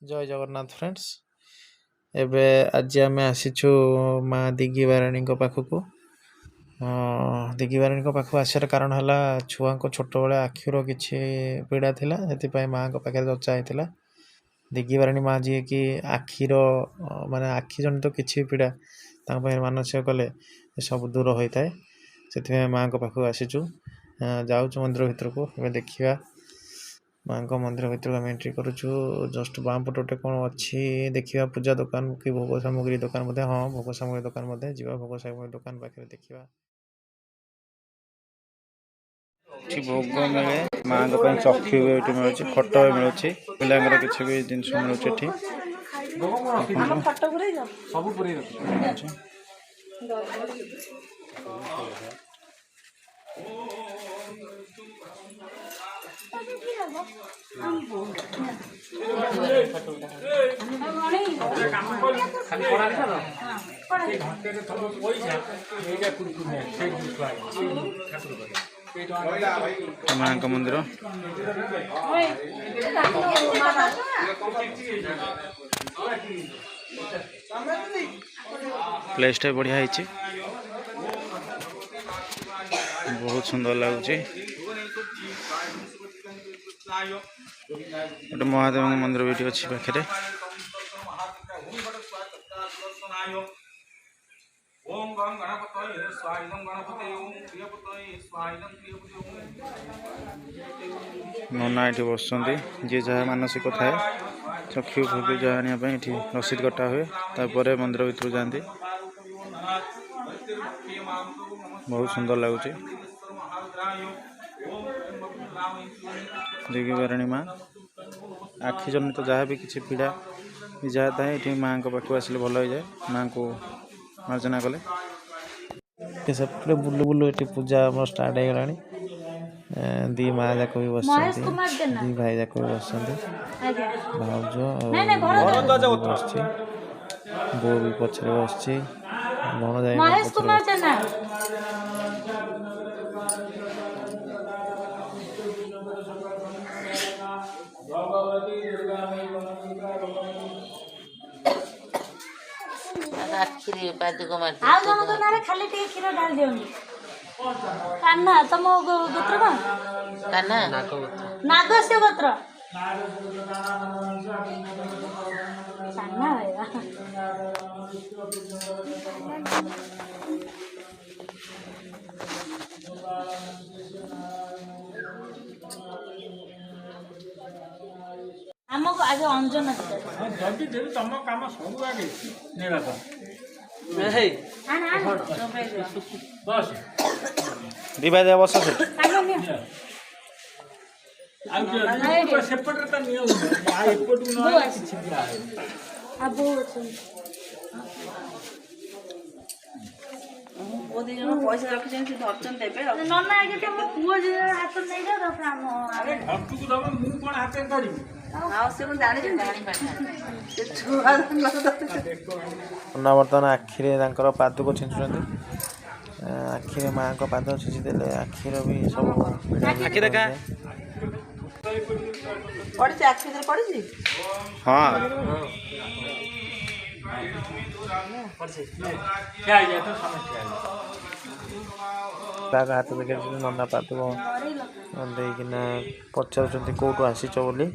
जय जगन्नाथ फ्रेंड्स। एबे आज आम आसीचु माँ दिगिबाराणी पाखक। दिगिबाराणी पाखक आसार कारण है छुआ को छोट बड़े आखिर किसी पीड़ा थिला से माँ पाखे चर्चा होता। दिगिबाराणी माँ जी कि आखिर माने आखि जनित किसी पीड़ा मानसिक कले सब दूर होता है। से माँ पाखक आसीचु जाऊँ मंदिर भितर को देखा माँ मंदिर भर आम एंट्री करुचु। जस्ट बाम पटे गोटे कौन अच्छी देखा पूजा दुकान कि भोग सामग्री दुकान हाँ भोग सामग्री दुकान जा भोग सामग्री दुकान पाखे देखा भोग मिले माँ चक्षु भी ये मिलूँ फटो भी मिलूँ पिला किसी भी जिन मिलूँ माँ का मंदिर प्लेस बढ़िया है बहुत सुंदर लगुच। गोटे महादेव मंदिर भी अच्छी पाखे नना ये बस जी जहाँ मानसिक थाए चक्षु फुकी जाने रसीद कटा हुए तापर मंदिर भर जाती बहुत सुंदर लगुच। दिगिबाराणी माँ आखि जनित तो जहाँ भी किसी पीड़ा जहाँ थाए ये माँ पाखक आसिले भल हो जाए। माँ को मार्जना कले सेपटे बुलू बुलू ये पूजा स्टार्ट हो गला। दी माँ जाक भी बस दी भाई जाक भी बस भाज बस बो भी पचर बस खाली क्षीर डाल दियो कान्ना तुम गोत्र कौन कान्ना नाग से गोत्र हमको आगे अंजना जल्दी दे तुम काम सब आगे नेला हे बस दिबा दे बस सेपट त नियो आ एपट न किछि दिया अब ओ दिन पैसा रखिछन से धरचन देबे नन्ना आगे त मो पुओ जे हाथ नै जा त हम अरे घरटू को दब मु कोन हाथ करी हां से को जानि से छुआ बर्तमान आखिरे पाद को छिंचुंट आखिरे माँ को पाद छिंचीदे आखिर भी सब आखि देखा पड़ी आखि पड़ी हाँ हाथ देखे नना पाद देना पचार कौटू आसीच बोली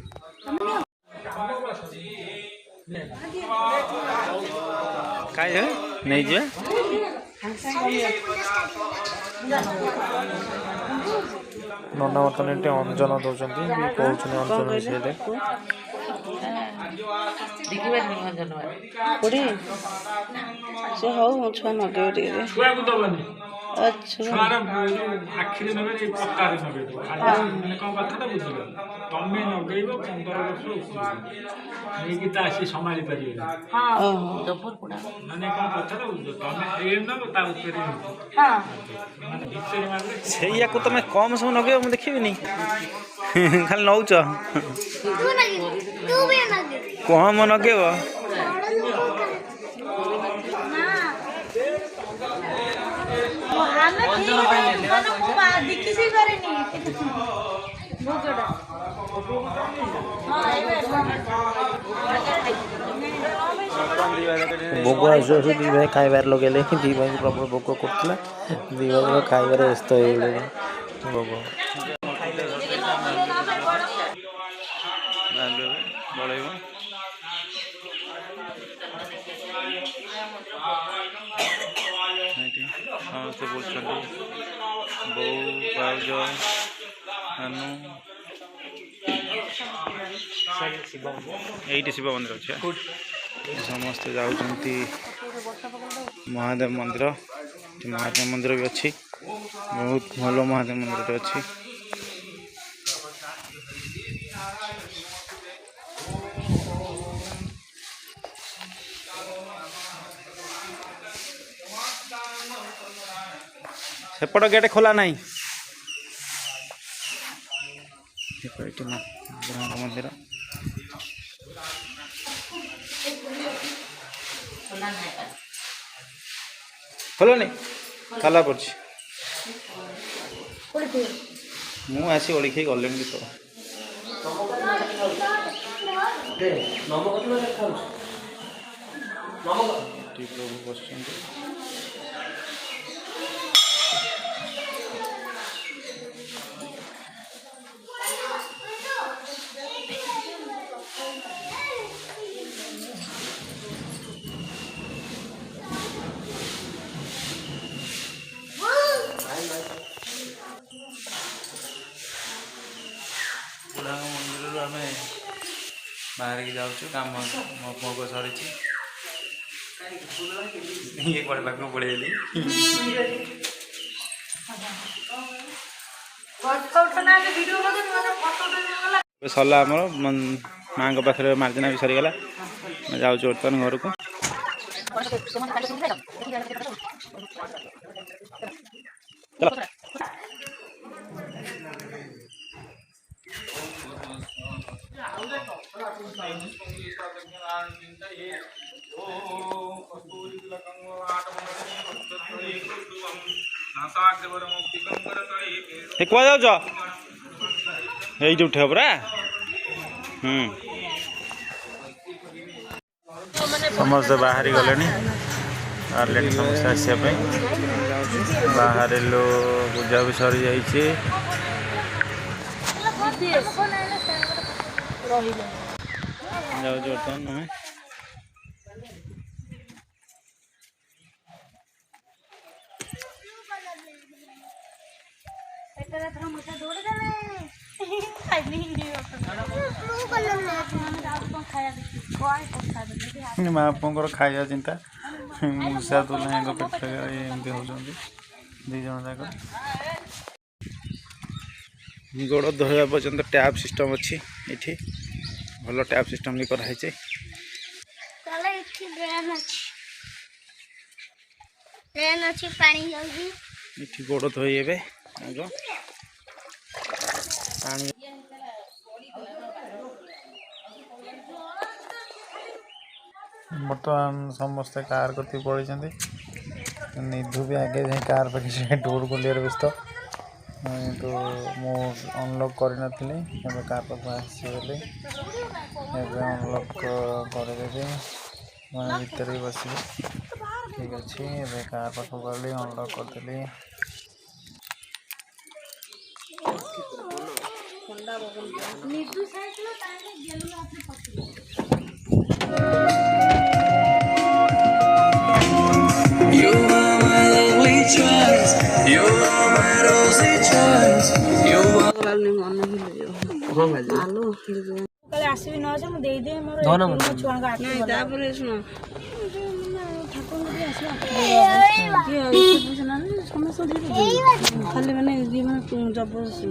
कहीं नहीं जे नना बर्तमान ये अंजन दौरान कहते अंजन विषय से हौ छुआ नगे अच्छा आखिरी नगे पक्का माने कौन कथा बुझल तमें नगेब 15 वर्ष आसी संभाली पार माने कौन कथा बुझ तमें एम न ता से तुम कम सब नगे मुझे देखी खाली नौच कम नगेब भोग आसु आसु दी भाई खाइबार लगे दी भाई प्रबल भोग करता दी भाई खाइबार व्यस्त हो भोग समस्ते बोलते बो भाज ये शिव मंदिर अच्छे समस्ते जाऊँगी महादेव मंदिर महादेव मंदिर भी अच्छी बहुत भल महादेव मंदिर अच्छी सेपट गेट खोला नहीं मंदिर खोलो नहीं ताला पड़ी मु आसी ओड़ी खाई गले तो बस मंदिर आम बाहर की जाऊँ कम मोग सरी ये कड़े पाक पड़े सरला आमर माँ पाखे मार्जना भी सरीगला जाऊँ बर्तमान घर को कुआ जाऊच ये उठे परा समस्त बाहर गले बाहर समस्त आसपे बाहर लो पूजा भी सरी जाइए बर्तमान हमें मापंकर खाया चिंता मूषा तो ना पेट एमती होती दी जन जाक गोड़ धोया पर्यंत टैप सिस्टम अच्छी ये भल टैप सिस्टम भी कराई गोड़ धोइबे आग पानी बर्तमान समस्ते कार कति पड़े निधु भी आगे जाए कार पाखे डोर खोलियार व्यस्त तो मु अनलॉक करनी कार पाख आसगली अनलॉक करदेवी भर भी बस ठीक अच्छे कार पाख गली unlock करदेली You are my only choice. You are my rosy choice. You are आसबि न मु दे दे मोर छुआ का आठ नहीं तापर सुनो खाली माने दी माने जबरदस्ती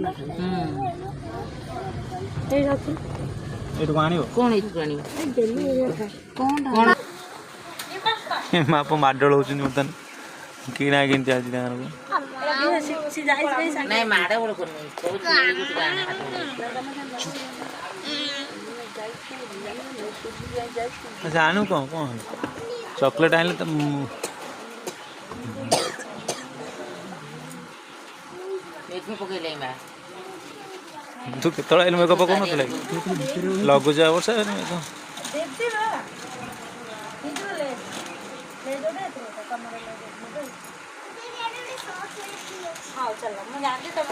माप माडल हो बर्तमान किणा किमती आज अच्छा आणु कौन कौन चॉकलेट आने तो तू केतल मेक पकौ न लगुच वर्ष हाँ चलो मैं जानती तुम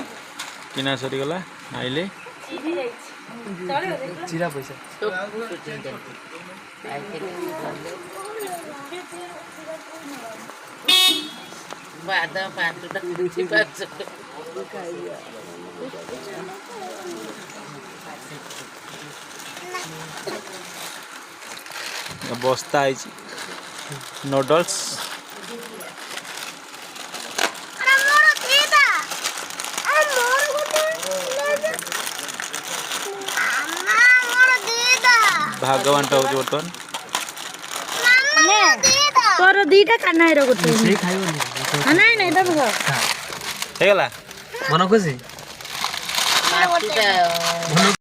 किना सरीगला आइले चीनी चलो चिरा पैसा बादाम 5 टका 5 बस्ता आई नूडल्स भागवान टा बर्तन तोर दीटा खाना है गोटे से खाइबो नहीं नहीं तब हेगला मन खुशी माछीटा